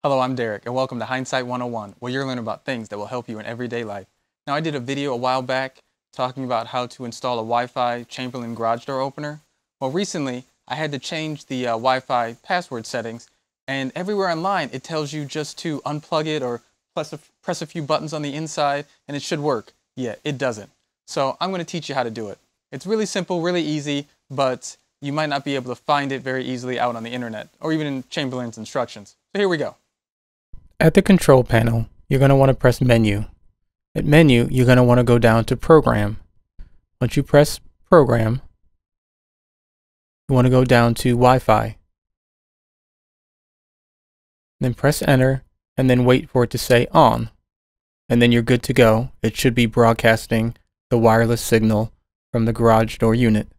Hello, I'm Derek, and welcome to Hindsight 101, where you're learning about things that will help you in everyday life. Now, I did a video a while back talking about how to install a Wi-Fi Chamberlain garage door opener. Well, recently, I had to change the Wi-Fi password settings, and everywhere online, it tells you just to unplug it or press a few buttons on the inside, and it should work. Yeah, it doesn't. So I'm going to teach you how to do it. It's really simple, really easy, but you might not be able to find it very easily out on the internet, or even in Chamberlain's instructions. So here we go. At the control panel, you're going to want to press Menu. At Menu, you're going to want to go down to Program. Once you press Program, you want to go down to Wi-Fi. Then press Enter, and then wait for it to say On. And then you're good to go. It should be broadcasting the wireless signal from the garage door unit.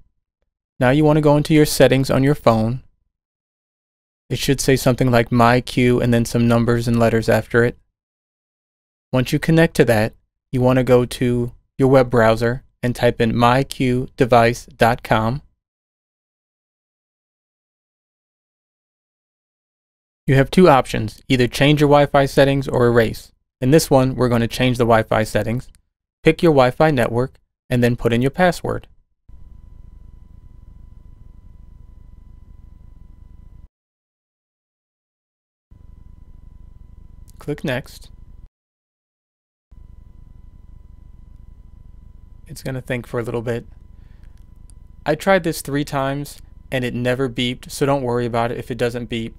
Now you want to go into your settings on your phone. It should say something like My Queue and then some numbers and letters after it. Once you connect to that, you want to go to your web browser and type in myqueuedevice.com. You have two options, either change your Wi-Fi settings or erase. In this one, we're going to change the Wi-Fi settings, pick your Wi-Fi network, and then put in your password. Click Next. It's going to think for a little bit. I tried this 3 times and it never beeped, so don't worry about it if it doesn't beep.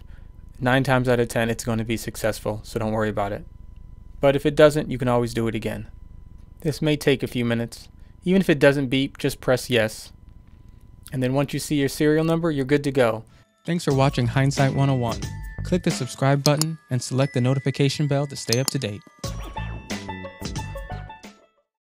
9 times out of 10 it's going to be successful, so don't worry about it. But if it doesn't, you can always do it again. This may take a few minutes. Even if it doesn't beep, just press Yes. And then once you see your serial number, you're good to go. Thanks for watching Hindsight 101. Click the subscribe button and select the notification bell to stay up to date.